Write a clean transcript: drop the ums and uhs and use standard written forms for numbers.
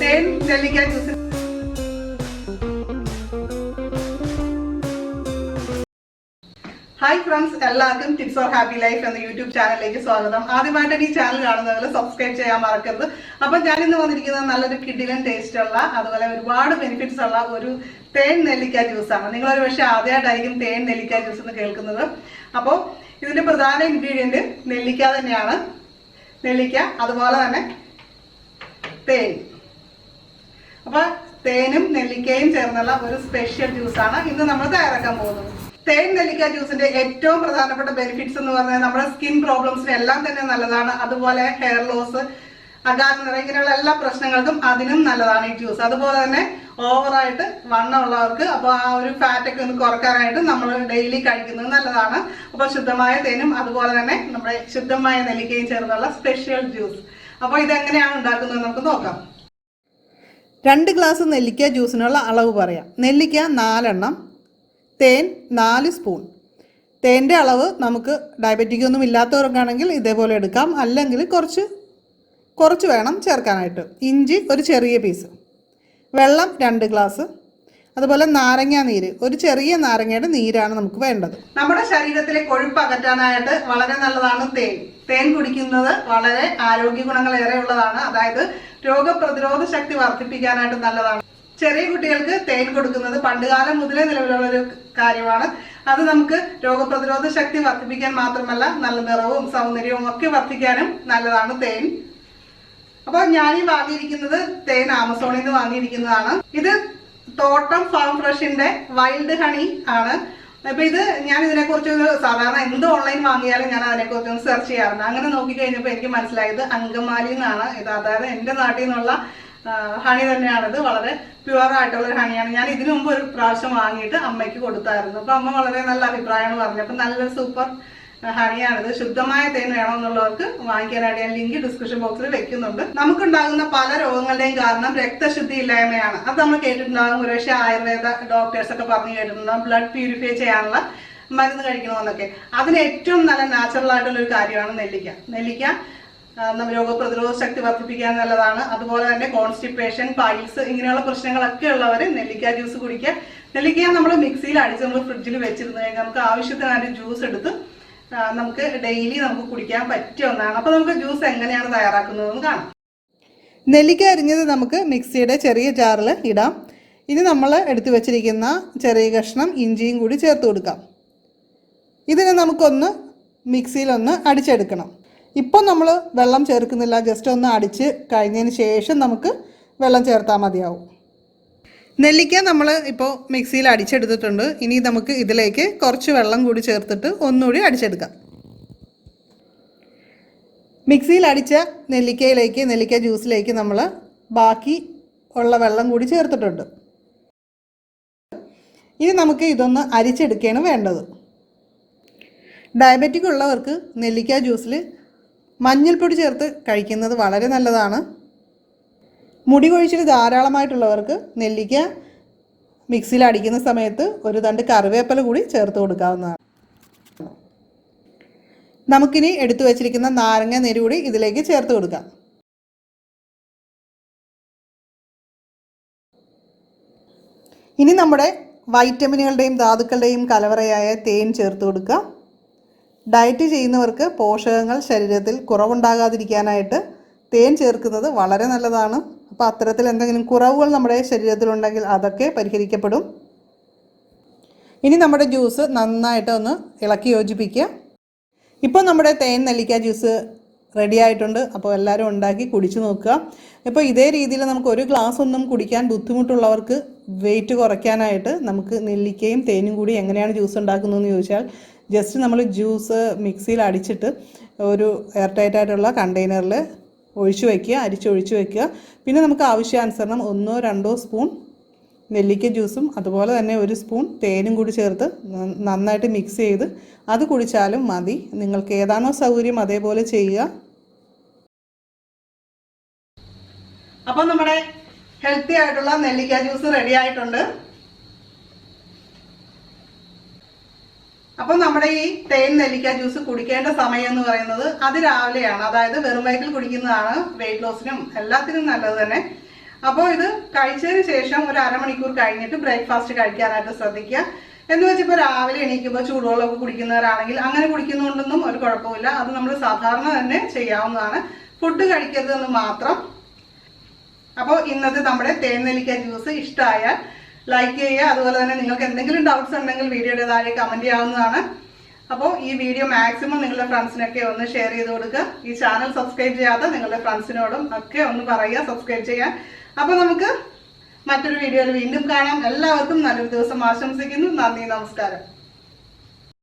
തേൻ നെല്ലിക്ക juice. Hi friends, എല്ലാവർക്കും ടിപ്സ് ഫോർ ഹാപ്പി ലൈഫ് എന്ന യൂട്യൂബ് ചാനലിലേക്ക് സ്വാഗതം. ആദ്യമായിട്ട് ഈ ചാനൽ കാണുന്നവർ സബ്സ്ക്രൈബ് ചെയ്യാൻ മറക്കരുത്. അപ്പൊ ഞാൻ ഇന്ന് വന്നിരിക്കുന്നത് നല്ലൊരു കിഡിലൻ ടേസ്റ്റ് ഉള്ള, അതുപോലെ ഒരുപാട് ബെനിഫിറ്റ്സ് ഉള്ള ഒരു തേൻ നെല്ലിക്ക ജ്യൂസാണ്. നിങ്ങളൊരു പക്ഷേ ആദ്യമായിട്ടായിരിക്കും തേൻ നെല്ലിക്ക ജ്യൂസ് എന്ന് കേൾക്കുന്നത്. അപ്പോൾ ഇതിന്റെ പ്രധാന ഇൻഗ്രീഡിയന്റ് നെല്ലിക്ക തന്നെയാണ്. നെല്ലിക്ക, അതുപോലെ തന്നെ തേൻ. അപ്പൊ തേനും നെല്ലിക്കയും ചേർന്നുള്ള ഒരു സ്പെഷ്യൽ ജ്യൂസാണ് ഇന്ന് നമ്മൾ തയ്യാറാക്കാൻ പോകുന്നത്. തേൻ നെല്ലിക്ക ജ്യൂസിന്റെ ഏറ്റവും പ്രധാനപ്പെട്ട ബെനിഫിറ്റ്സ് എന്ന് പറഞ്ഞാൽ നമ്മുടെ സ്കിൻ പ്രോബ്ലംസിന് എല്ലാം തന്നെ നല്ലതാണ്. അതുപോലെ ഹെയർ ലോസ്, അകാല നിറം, ഇങ്ങനെയുള്ള എല്ലാ പ്രശ്നങ്ങൾക്കും അതിനും നല്ലതാണ് ഈ ജ്യൂസ്. അതുപോലെ തന്നെ ഓവറായിട്ട് വണ്ണമുള്ളവർക്ക് അപ്പോൾ ആ ഒരു ഫാറ്റൊക്കെ ഒന്ന് കുറക്കാനായിട്ട് നമ്മൾ ഡെയിലി കഴിക്കുന്നത് നല്ലതാണ്. അപ്പോൾ ശുദ്ധമായ തേനും അതുപോലെ തന്നെ നമ്മുടെ ശുദ്ധമായ നെല്ലിക്കയും ചേർന്നുള്ള സ്പെഷ്യൽ ജ്യൂസ്. അപ്പോൾ ഇതെങ്ങനെയാണ് ഉണ്ടാക്കുന്നത് നമുക്ക് നോക്കാം. 2 ഗ്ലാസ് നെല്ലിക്ക ജ്യൂസിനുള്ള അളവ് പറയാം. നെല്ലിക്ക 4 എണ്ണം, തേൻ 4 സ്പൂൺ. തേൻ്റെ അളവ് നമുക്ക് ഡയബറ്റിക് ഒന്നും ഇല്ലാത്തവർക്കാണെങ്കിൽ ഇതേപോലെ എടുക്കാം, അല്ലെങ്കിൽ കുറച്ച് വേണം ചേർക്കാനായിട്ട്. ഇഞ്ചി ഒരു ചെറിയ പീസ്, വെള്ളം 2 ഗ്ലാസ്, അതുപോലെ നാരങ്ങ നീര്, ഒരു ചെറിയ നാരങ്ങയുടെ നീരാണ് നമുക്ക് വേണ്ടത്. നമ്മുടെ ശരീരത്തിലെ കൊഴുപ്പ് അകറ്റാനായിട്ട് വളരെ നല്ലതാണ് തേൻ. തേൻ കുടിക്കുന്നത് വളരെ ആരോഗ്യ ഗുണങ്ങൾ ഏറെ ഉള്ളതാണ്. അതായത് രോഗപ്രതിരോധ ശക്തി വർദ്ധിപ്പിക്കാനായിട്ട് നല്ലതാണ്. ചെറിയ കുട്ടികൾക്ക് തേൻ കൊടുക്കുന്നത് പണ്ടുകാലം മുതലേ നിലവിലുള്ള ഒരു കാര്യമാണ്. അത് നമുക്ക് രോഗപ്രതിരോധ ശക്തി വർദ്ധിപ്പിക്കാൻ മാത്രമല്ല, നല്ല നിറവും സൗന്ദര്യവും ഒക്കെ വർദ്ധിക്കാനും നല്ലതാണ് തേൻ. അപ്പൊ ഞാൻ വാങ്ങിയിരിക്കുന്നത് തേൻ ആമസോണിൽ നിന്ന് വാങ്ങിയിരിക്കുന്നതാണ്. ഇത് തോട്ടം ഫാം ഫ്രഷിന്റെ വൈൽഡ് ഹണി ആണ്. അപ്പൊ ഇത് ഞാൻ ഇതിനെക്കുറിച്ച് സാധാരണ എന്ത് ഓൺലൈൻ വാങ്ങിയാലും ഞാൻ അതിനെക്കുറിച്ച് ഒന്ന് സെർച്ച് ചെയ്യാറുണ്ട്. അങ്ങനെ നോക്കിക്കഴിഞ്ഞപ്പോൾ എനിക്ക് മനസ്സിലായത് അങ്കമാലി എന്നാണ് ഇത്. അതായത് എന്റെ നാട്ടിൽ നിന്നുള്ള ഹണി തന്നെയാണിത്. വളരെ പ്യുവർ ആയിട്ടുള്ള ഒരു ഹണിയാണ്. ഞാൻ ഇതിനു മുമ്പ് ഒരു പ്രാവശ്യം വാങ്ങിയിട്ട് അമ്മയ്ക്ക് കൊടുത്തായിരുന്നു. അപ്പൊ അമ്മ വളരെ നല്ല അഭിപ്രായമാണ് പറഞ്ഞത്. അപ്പൊ നല്ലൊരു സൂപ്പർ ഹണിയാണിത്. ശുദ്ധമായ തേൻ വേണമെന്നുള്ളവർക്ക് വാങ്ങിക്കാനായിട്ട് ഞാൻ ലിങ്ക് ഡിസ്ക്രിപ്ഷൻ ബോക്സിൽ വെക്കുന്നുണ്ട്. നമുക്കുണ്ടാകുന്ന പല രോഗങ്ങളുടെയും കാരണം രക്തശുദ്ധി ഇല്ലായ്മയാണ്. അത് നമ്മൾ കേട്ടിട്ടുണ്ടാകും. ഒരുപക്ഷെ ആയുർവേദ ഡോക്ടേഴ്സ് ഒക്കെ പറഞ്ഞു കേട്ടിട്ടുണ്ടാകും ബ്ലഡ് പ്യൂരിഫൈ ചെയ്യാനുള്ള മരുന്ന് കഴിക്കണമെന്നൊക്കെ. അതിന് ഏറ്റവും നല്ല നാച്ചുറൽ ആയിട്ടുള്ള ഒരു കാര്യമാണ് നെല്ലിക്ക. നെല്ലിക്ക രോഗപ്രതിരോധ ശക്തി വർദ്ധിപ്പിക്കാൻ നല്ലതാണ്. അതുപോലെ തന്നെ കോൺസ്റ്റിപ്പേഷൻ, പൈൽസ്, ഇങ്ങനെയുള്ള പ്രശ്നങ്ങളൊക്കെ ഉള്ളവർ നെല്ലിക്ക ജ്യൂസ് കുടിക്കുക. നെല്ലിക്ക നമ്മൾ മിക്സിയിൽ അടിച്ച് നമ്മൾ ഫ്രിഡ്ജിൽ വെച്ചിരുന്നു കഴിഞ്ഞാൽ നമുക്ക് ആവശ്യത്തിന് ജ്യൂസ് എടുത്ത് നമുക്ക് ഡെയിലി നമുക്ക് കുടിക്കാൻ പറ്റിയ ഒന്നാണ്. അപ്പൊ നമുക്ക് ജ്യൂസ് എങ്ങനെയാണ് തയ്യാറാക്കുന്നതെന്ന് കാണാം. നെല്ലിക്ക അരിഞ്ഞത് നമുക്ക് മിക്സിയുടെ ചെറിയ ജാറിൽ ഇടാം. ഇനി നമ്മൾ എടുത്തു വെച്ചിരിക്കുന്ന ചെറിയ കഷ്ണം ഇഞ്ചിയും കൂടി ചേർത്ത് കൊടുക്കാം. ഇതിനെ നമുക്കൊന്ന് മിക്സിയിലൊന്ന് അടിച്ചെടുക്കണം. ഇപ്പോൾ നമ്മൾ വെള്ളം ചേർക്കുന്നില്ല, ജസ്റ്റ് ഒന്ന് അടിച്ച് കഴിഞ്ഞതിന് ശേഷം നമുക്ക് വെള്ളം ചേർത്താൽ മതിയാവും. നെല്ലിക്ക നമ്മൾ ഇപ്പോൾ മിക്സിയിൽ അടിച്ചെടുത്തിട്ടുണ്ട്. ഇനി നമുക്ക് ഇതിലേക്ക് കുറച്ച് വെള്ളം കൂടി ചേർത്തിട്ട് ഒന്നുകൂടി അടിച്ചെടുക്കാം. മിക്സിയിൽ അടിച്ച നെല്ലിക്ക ജ്യൂസിലേക്ക് നമ്മൾ ബാക്കി ഉള്ള വെള്ളം കൂടി ചേർത്തിട്ടുണ്ട്. ഇനി നമുക്ക് ഇതൊന്ന് അരിച്ചെടുക്കുകയാണ് വേണ്ടത്. ഡയബറ്റിക് ഉള്ളവർക്ക് നെല്ലിക്ക ജ്യൂസിൽ മഞ്ഞൾപ്പൊടി ചേർത്ത് കഴിക്കുന്നത് വളരെ നല്ലതാണ്. മുടി കൊഴിച്ചിൽ ധാരാളമായിട്ടുള്ളവർക്ക് നെല്ലിക്ക മിക്സിയിൽ അടിക്കുന്ന സമയത്ത് ഒരു തണ്ട് കറിവേപ്പില കൂടി ചേർത്ത് കൊടുക്കാവുന്നതാണ്. നമുക്കിനി എടുത്തു വച്ചിരിക്കുന്ന നാരങ്ങ നീര് കൂടി ഇതിലേക്ക് ചേർത്ത് കൊടുക്കാം. ഇനി നമ്മുടെ വൈറ്റമിനുകളുടെയും ധാതുക്കളുടെയും കലവറയായ തേൻ ചേർത്ത് കൊടുക്കുക. ഡയറ്റ് ചെയ്യുന്നവർക്ക് പോഷകങ്ങൾ ശരീരത്തിൽ കുറവുണ്ടാകാതിരിക്കാനായിട്ട് തേൻ ചേർക്കുന്നത് വളരെ നല്ലതാണ്. അപ്പോൾ അത്തരത്തിൽ എന്തെങ്കിലും കുറവുകൾ നമ്മുടെ ശരീരത്തിലുണ്ടെങ്കിൽ അതൊക്കെ പരിഹരിക്കപ്പെടും. ഇനി നമ്മുടെ ജ്യൂസ് നന്നായിട്ട് ഒന്ന് ഇളക്കി യോജിപ്പിക്കുക. ഇപ്പോൾ നമ്മുടെ തേൻ നെല്ലിക്ക ജ്യൂസ് റെഡി ആയിട്ടുണ്ട്. അപ്പോൾ എല്ലാവരും ഉണ്ടാക്കി കുടിച്ചു നോക്കുക. ഇപ്പോൾ ഇതേ രീതിയിൽ നമുക്ക് ഒരു ഗ്ലാസ് ഒന്നും കുടിക്കാൻ ബുദ്ധിമുട്ടുള്ളവർക്ക് വെയിറ്റ് കുറയ്ക്കാനായിട്ട് നമുക്ക് നെല്ലിക്കയും തേനും കൂടി എങ്ങനെയാണ് ജ്യൂസ് ഉണ്ടാക്കുന്നതെന്ന് ചോദിച്ചാൽ, ജസ്റ്റ് നമ്മൾ ജ്യൂസ് മിക്സിയിൽ അടിച്ചിട്ട് ഒരു എയർ ടൈറ്റ് ആയിട്ടുള്ള കണ്ടെയ്നറിൽ അരിച്ചൊഴിച്ച് വയ്ക്കുക. പിന്നെ നമുക്ക് ആവശ്യാനുസരണം 1-2 സ്പൂൺ നെല്ലിക്ക ജ്യൂസും അതുപോലെ തന്നെ 1 സ്പൂൺ തേനും കൂടി ചേർത്ത് നന്നായിട്ട് മിക്സ് ചെയ്ത് അത് കുടിച്ചാലും മതി. നിങ്ങൾക്ക് ഏതാണോ സൗകര്യം അതേപോലെ ചെയ്യുക. അപ്പോൾ നമ്മുടെ ഹെൽത്തി ആയിട്ടുള്ള നെല്ലിക്ക ജ്യൂസ് റെഡി ആയിട്ടുണ്ട്. അപ്പോൾ നമ്മുടെ ഈ തേൻ നെല്ലിക്ക ജ്യൂസ് കുടിക്കേണ്ട സമയം എന്ന് പറയുന്നത് അതിരാവിലെയാണ്. അതായത് വെറും വയറ്റിൽ കുടിക്കുന്നതാണ് വെയിറ്റ് ലോസിനും എല്ലാത്തിനും നല്ലത് തന്നെ. അപ്പോൾ ഇത് കഴിച്ചതിന് ശേഷം ഒരു അരമണിക്കൂർ കഴിഞ്ഞിട്ട് ബ്രേക്ക്ഫാസ്റ്റ് കഴിക്കാനായിട്ട് ശ്രദ്ധിക്കുക. എന്ന് വെച്ചിപ്പോൾ രാവിലെ എണീക്കുമ്പോൾ ചൂടുവെള്ളമൊക്കെ കുടിക്കുന്നവരാണെങ്കിൽ അങ്ങനെ കുടിക്കുന്നതുകൊണ്ടൊന്നും ഒരു കുഴപ്പമില്ല. അത് നമ്മൾ സാധാരണ തന്നെ ചെയ്യാവുന്നതാണ്. ഫുഡ് കഴിക്കരുതെന്ന് മാത്രം. അപ്പോൾ ഇന്നത്തെ നമ്മുടെ തേൻ നെല്ലിക്ക ജ്യൂസ് ഇഷ്ടമായാൽ ലൈക്ക് ചെയ്യുക. അതുപോലെ തന്നെ നിങ്ങൾക്ക് എന്തെങ്കിലും ഡൗട്ട്സ് ഉണ്ടെങ്കിൽ വീഡിയോയുടെ താഴെ കമൻറ്റ് ചെയ്യാവുന്നതാണ്. അപ്പോൾ ഈ വീഡിയോ മാക്സിമം നിങ്ങളുടെ ഫ്രണ്ട്സിനൊക്കെ ഒന്ന് ഷെയർ ചെയ്ത് കൊടുക്കുക. ഈ ചാനൽ സബ്സ്ക്രൈബ് ചെയ്യാത്ത നിങ്ങളുടെ ഫ്രണ്ട്സിനോടും ഒക്കെ ഒന്ന് പറയുക സബ്സ്ക്രൈബ് ചെയ്യാൻ. അപ്പോൾ നമുക്ക് മറ്റൊരു വീഡിയോയിൽ വീണ്ടും കാണാം. എല്ലാവർക്കും നല്ലൊരു ദിവസം ആശംസിക്കുന്നു. നന്ദി, നമസ്കാരം.